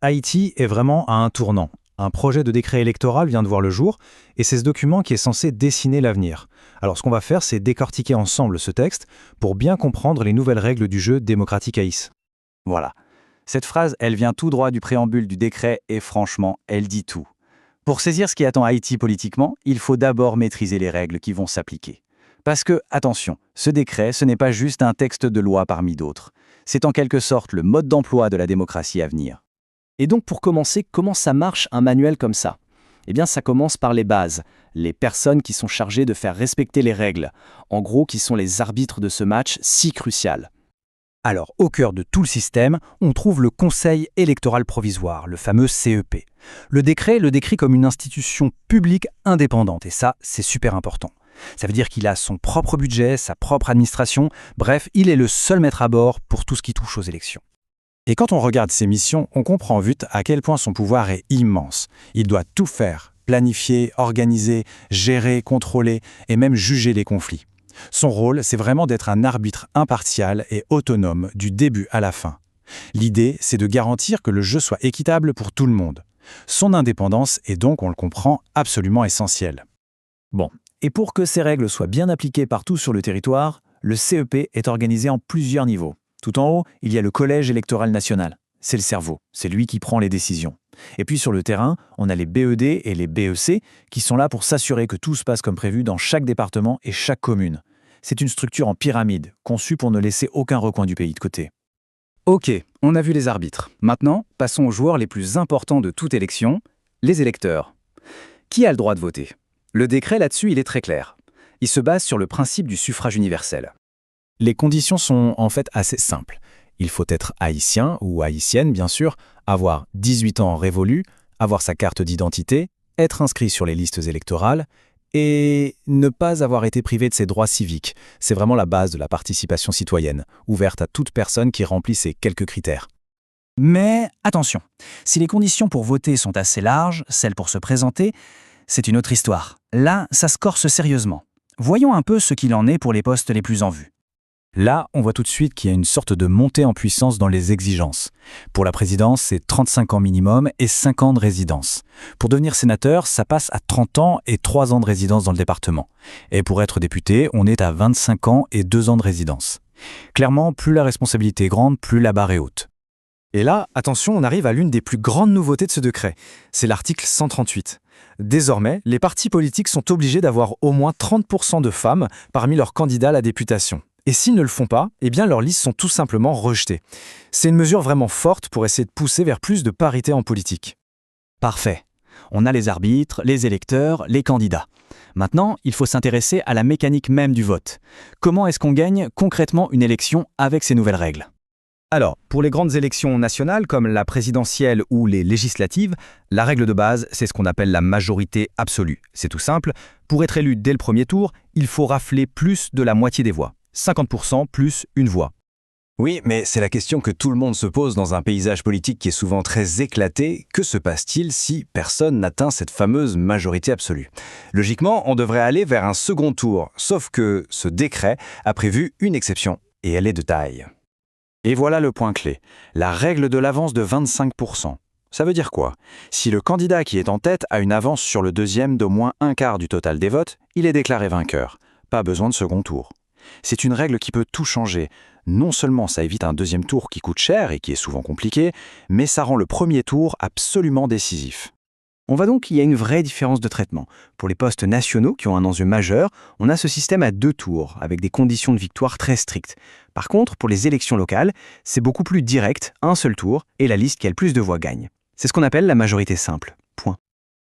Haïti est vraiment à un tournant. Un projet de décret électoral vient de voir le jour, et c'est ce document qui est censé dessiner l'avenir. Alors ce qu'on va faire, c'est décortiquer ensemble ce texte pour bien comprendre les nouvelles règles du jeu démocratique haïs. Voilà. Cette phrase, elle vient tout droit du préambule du décret et franchement, elle dit tout. Pour saisir ce qui attend Haïti politiquement, il faut d'abord maîtriser les règles qui vont s'appliquer. Parce que, attention, ce décret, ce n'est pas juste un texte de loi parmi d'autres. C'est en quelque sorte le mode d'emploi de la démocratie à venir. Et donc pour commencer, comment ça marche un manuel comme ça? Eh bien ça commence par les bases, les personnes qui sont chargées de faire respecter les règles, en gros qui sont les arbitres de ce match si crucial. Alors, au cœur de tout le système, on trouve le Conseil électoral provisoire, le fameux CEP. Le décret le décrit comme une institution publique indépendante, et ça, c'est super important. Ça veut dire qu'il a son propre budget, sa propre administration, bref, il est le seul maître à bord pour tout ce qui touche aux élections. Et quand on regarde ses missions, on comprend vite à quel point son pouvoir est immense. Il doit tout faire, planifier, organiser, gérer, contrôler et même juger les conflits. Son rôle, c'est vraiment d'être un arbitre impartial et autonome du début à la fin. L'idée, c'est de garantir que le jeu soit équitable pour tout le monde. Son indépendance est donc, on le comprend, absolument essentielle. Bon, et pour que ces règles soient bien appliquées partout sur le territoire, le CEP est organisé en plusieurs niveaux. Tout en haut, il y a le Collège électoral national. C'est le cerveau, c'est lui qui prend les décisions. Et puis sur le terrain, on a les BED et les BEC qui sont là pour s'assurer que tout se passe comme prévu dans chaque département et chaque commune. C'est une structure en pyramide, conçue pour ne laisser aucun recoin du pays de côté. Ok, on a vu les arbitres. Maintenant, passons aux joueurs les plus importants de toute élection, les électeurs. Qui a le droit de voter? Le décret là-dessus, il est très clair. Il se base sur le principe du suffrage universel. Les conditions sont en fait assez simples. Il faut être haïtien ou haïtienne, bien sûr, avoir 18 ans révolus, avoir sa carte d'identité, être inscrit sur les listes électorales et ne pas avoir été privé de ses droits civiques. C'est vraiment la base de la participation citoyenne, ouverte à toute personne qui remplit ces quelques critères. Mais attention, si les conditions pour voter sont assez larges, celles pour se présenter, c'est une autre histoire. Là, ça se corse sérieusement. Voyons un peu ce qu'il en est pour les postes les plus en vue. Là, on voit tout de suite qu'il y a une sorte de montée en puissance dans les exigences. Pour la présidence, c'est 35 ans minimum et 5 ans de résidence. Pour devenir sénateur, ça passe à 30 ans et 3 ans de résidence dans le département. Et pour être député, on est à 25 ans et 2 ans de résidence. Clairement, plus la responsabilité est grande, plus la barre est haute. Et là, attention, on arrive à l'une des plus grandes nouveautés de ce décret. C'est l'article 138. Désormais, les partis politiques sont obligés d'avoir au moins 30% de femmes parmi leurs candidats à la députation. Et s'ils ne le font pas, eh bien leurs listes sont tout simplement rejetées. C'est une mesure vraiment forte pour essayer de pousser vers plus de parité en politique. Parfait. On a les arbitres, les électeurs, les candidats. Maintenant, il faut s'intéresser à la mécanique même du vote. Comment est-ce qu'on gagne concrètement une élection avec ces nouvelles règles? Alors, pour les grandes élections nationales comme la présidentielle ou les législatives, la règle de base, c'est ce qu'on appelle la majorité absolue. C'est tout simple, pour être élu dès le premier tour, il faut rafler plus de la moitié des voix. 50% plus une voix. Oui, mais c'est la question que tout le monde se pose dans un paysage politique qui est souvent très éclaté. Que se passe-t-il si personne n'atteint cette fameuse majorité absolue? Logiquement, on devrait aller vers un second tour, sauf que ce décret a prévu une exception, et elle est de taille. Et voilà le point clé, la règle de l'avance de 25%. Ça veut dire quoi? Si le candidat qui est en tête a une avance sur le deuxième d'au moins un quart du total des votes, il est déclaré vainqueur. Pas besoin de second tour. C'est une règle qui peut tout changer. Non seulement ça évite un deuxième tour qui coûte cher et qui est souvent compliqué, mais ça rend le premier tour absolument décisif. On voit donc qu'il y a une vraie différence de traitement. Pour les postes nationaux qui ont un enjeu majeur, on a ce système à 2 tours, avec des conditions de victoire très strictes. Par contre, pour les élections locales, c'est beaucoup plus direct, un seul tour, et la liste qui a le plus de voix gagne. C'est ce qu'on appelle la majorité simple. Point.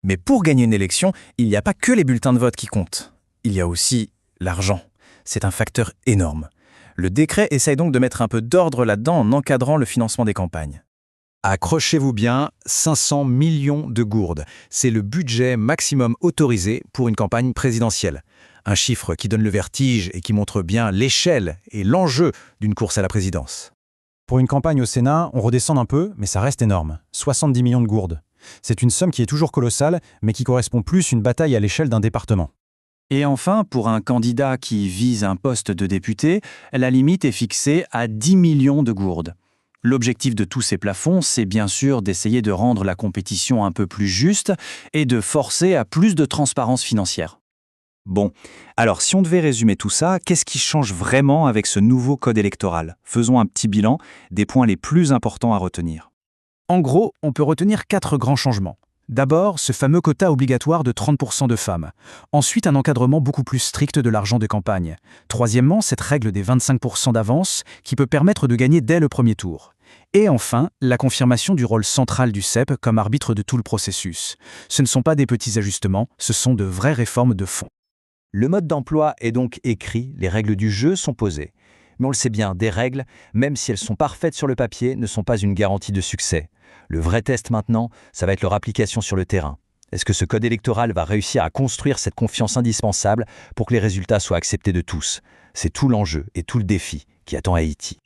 Mais pour gagner une élection, il n'y a pas que les bulletins de vote qui comptent. Il y a aussi l'argent. C'est un facteur énorme. Le décret essaye donc de mettre un peu d'ordre là-dedans en encadrant le financement des campagnes. Accrochez-vous bien, 500 millions de gourdes. C'est le budget maximum autorisé pour une campagne présidentielle. Un chiffre qui donne le vertige et qui montre bien l'échelle et l'enjeu d'une course à la présidence. Pour une campagne au Sénat, on redescend un peu, mais ça reste énorme. 70 millions de gourdes. C'est une somme qui est toujours colossale, mais qui correspond plus à une bataille à l'échelle d'un département. Et enfin, pour un candidat qui vise un poste de député, la limite est fixée à 10 millions de gourdes. L'objectif de tous ces plafonds, c'est bien sûr d'essayer de rendre la compétition un peu plus juste et de forcer à plus de transparence financière. Bon, alors si on devait résumer tout ça, qu'est-ce qui change vraiment avec ce nouveau code électoral? Faisons un petit bilan des points les plus importants à retenir. En gros, on peut retenir 4 grands changements. D'abord, ce fameux quota obligatoire de 30% de femmes. Ensuite, un encadrement beaucoup plus strict de l'argent de campagne. Troisièmement, cette règle des 25% d'avance qui peut permettre de gagner dès le premier tour. Et enfin, la confirmation du rôle central du CEP comme arbitre de tout le processus. Ce ne sont pas des petits ajustements, ce sont de vraies réformes de fond. Le mode d'emploi est donc écrit, les règles du jeu sont posées. Mais on le sait bien, des règles, même si elles sont parfaites sur le papier, ne sont pas une garantie de succès. Le vrai test maintenant, ça va être leur application sur le terrain. Est-ce que ce code électoral va réussir à construire cette confiance indispensable pour que les résultats soient acceptés de tous? C'est tout l'enjeu et tout le défi qui attend Haïti.